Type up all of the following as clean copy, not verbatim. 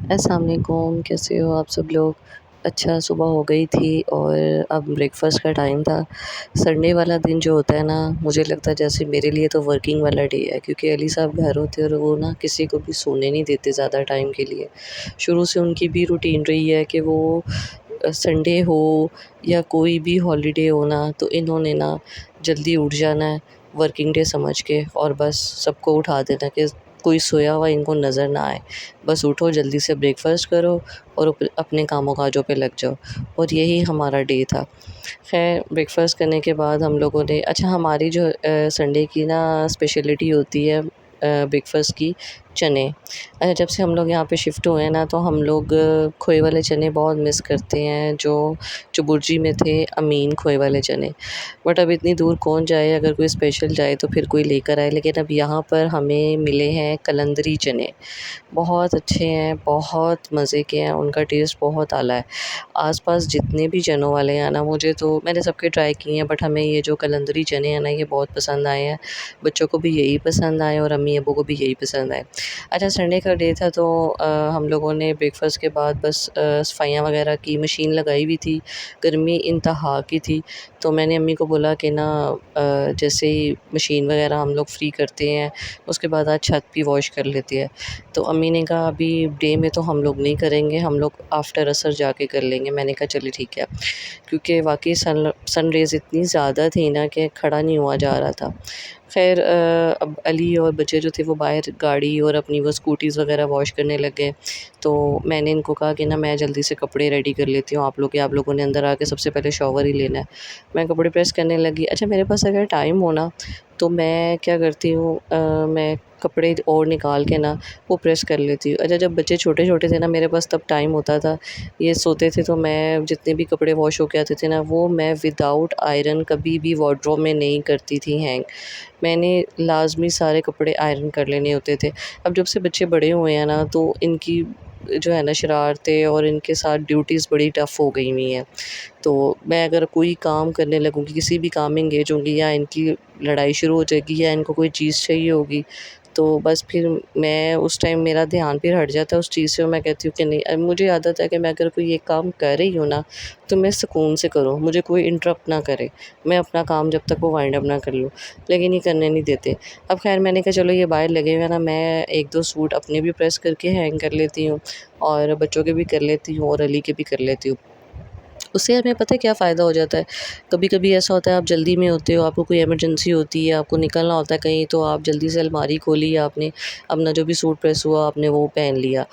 अस्सलाम वालेकुम, कैसे हो आप सब लोग? अच्छा, सुबह हो गई थी और अब ब्रेकफ़ास्ट का टाइम था। संडे वाला दिन जो होता है ना, मुझे लगता है जैसे मेरे लिए तो वर्किंग वाला डे है, क्योंकि अली साहब घर होते हैं और वो ना किसी को भी सोने नहीं देते ज़्यादा टाइम के लिए। शुरू से उनकी भी रूटीन रही है कि वो संडे हो या कोई भी हॉलिडे हो ना, तो इन्होंने ना जल्दी उठ जाना है वर्किंग डे समझ के, और बस सबको उठा देना कि कोई सोया हुआ इनको नज़र ना आए। बस उठो, जल्दी से ब्रेकफ़ास्ट करो और अपने कामों काजों पे लग जाओ, और यही हमारा डे था। ख़ैर, ब्रेकफ़ास्ट करने के बाद हम लोगों ने, अच्छा, हमारी जो संडे की ना स्पेशलिटी होती है ब्रेकफ़ास्ट की, चने। जब से हम लोग यहाँ पे शिफ्ट हुए हैं ना, तो हम लोग खोए वाले चने बहुत मिस करते हैं, जो बुर्जी में थे, अमीन खोए वाले चने। बट अब इतनी दूर कौन जाए, अगर कोई स्पेशल जाए तो फिर कोई लेकर आए, लेकिन अब यहाँ पर हमें मिले हैं कलंदरी चने। बहुत अच्छे हैं, बहुत मज़े के हैं, उनका टेस्ट बहुत आला है। आस-पास जितने भी चनों वाले हैं ना, मुझे तो, मैंने सबके ट्राई किए हैं, बट हमें ये जो कलंदरी चने हैं ना, ये बहुत पसंद आए हैं। बच्चों को भी यही पसंद आए और अम्मी-अब्बू को भी यही पसंद आए। अच्छा, संडे का डे था तो हम लोगों ने ब्रेकफ़ास्ट के बाद बस सफाइयाँ वगैरह की, मशीन लगाई हुई थी, गर्मी इंतहा की थी, तो मैंने अम्मी को बोला कि ना जैसे ही मशीन वगैरह हम लोग फ्री करते हैं, उसके बाद आज छत भी वॉश कर लेते हैं। तो अम्मी ने कहा अभी डे में तो हम लोग नहीं करेंगे, हम लोग आफ्टर असर जाके कर लेंगे। मैंने कहा चलिए ठीक है, क्योंकि वाक़ई सन रेज़ इतनी ज़्यादा थी ना कि खड़ा नहीं हुआ जा रहा था। ख़ैर, अब अली और बच्चे जो थे वो बाहर गाड़ी और अपनी वो स्कूटीज़ वग़ैरह वॉश करने लग गए, तो मैंने इनको कहा कि ना मैं जल्दी से कपड़े रेडी कर लेती हूँ, आप लोगों ने अंदर आके सबसे पहले शॉवर ही लेना है। मैं कपड़े प्रेस करने लगी। अच्छा, मेरे पास अगर टाइम हो ना, तो मैं क्या करती हूँ, मैं कपड़े और निकाल के ना वो प्रेस कर लेती हूँ। अच्छा, जब बच्चे छोटे-छोटे थे ना, मेरे पास तब टाइम होता था, ये सोते थे, तो मैं जितने भी कपड़े वॉश होके आते थे ना, वो मैं विदाउट आयरन कभी भी वार्डरोब में नहीं करती थी हैंग। मैंने लाज़मी सारे कपड़े आयरन कर लेने होते थे। अब जब से बच्चे बड़े हुए हैं ना, तो इनकी जो है ना शरारतें और इनके साथ ड्यूटीज़ बड़ी टफ़ हो गई हुई हैं। तो मैं अगर कोई काम करने लगूँगी, किसी भी काम में एंगेज होंगी, या इनकी लड़ाई शुरू हो जाएगी या इनको कोई चीज़ चाहिए होगी, तो बस फिर मैं उस टाइम मेरा ध्यान फिर हट जाता है उस चीज़ से, और मैं कहती हूँ कि नहीं, अब मुझे आदत है कि मैं अगर कोई एक काम कर रही हूँ ना, तो मैं सुकून से करूँ, मुझे कोई इंटरप्ट ना करे। मैं अपना काम जब तक वो वाइंड अप ना कर लूँ, लेकिन ये करने नहीं देते। अब ख़ैर, मैंने कहा चलो ये बाहर लगे हुए हैं ना, मैं 1-2 सूट अपने भी प्रेस करके हैंग कर लेती हूँ और बच्चों के भी कर लेती हूँ और अली के भी कर लेती हूँ। उससे हमें पता है क्या फ़ायदा हो जाता है, कभी-कभी ऐसा होता है आप जल्दी में होते हो, आपको कोई इमरजेंसी होती है, आपको निकलना होता है कहीं, तो आप जल्दी से अलमारी खोली आपने, अपना जो भी सूट प्रेस हुआ आपने वो पहन लिया।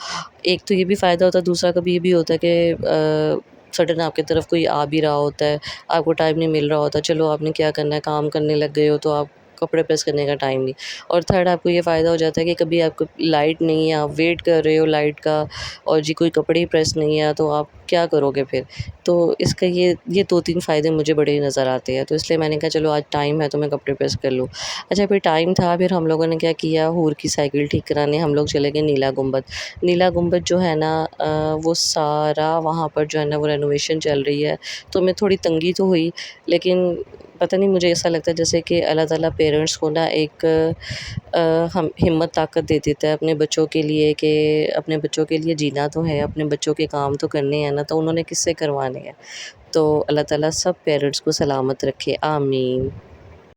एक तो ये भी फ़ायदा होता है, दूसरा कभी ये भी होता है कि सडन आपकी तरफ कोई आ भी रहा होता है, आपको टाइम नहीं मिल रहा होता, चलो आपने क्या करना है, काम करने लग गए हो, तो आप कपड़े प्रेस करने का टाइम नहीं। और थर्ड, आपको ये फ़ायदा हो जाता है कि कभी आपको लाइट नहीं है, आप वेट कर रहे हो लाइट का, और जी कोई कपड़े ही प्रेस नहीं है, तो आप क्या करोगे फिर? तो इसका ये 2-3 फ़ायदे मुझे बड़े नज़र आते हैं, तो इसलिए मैंने कहा चलो आज टाइम है तो मैं कपड़े प्रेस कर लूँ। अच्छा, फिर टाइम था, फिर हम लोगों ने क्या किया, हूर की साइकिल ठीक कराने हम लोग चले गए नीला गुंबद। नीला गुंबद जो है ना, वो सारा वहाँ पर जो है ना वो रेनोवेशन चल रही है, तो मैं थोड़ी तंगी तो हुई, लेकिन पता नहीं, मुझे ऐसा लगता है जैसे कि अल्लाह ताला पेरेंट्स को ना एक हम हिम्मत ताकत दे देता है अपने बच्चों के लिए, कि अपने बच्चों के लिए जीना तो है, अपने बच्चों के काम तो करने हैं ना, तो उन्होंने किससे करवाने हैं। तो अल्लाह ताला सब पेरेंट्स को सलामत रखे, आमीन।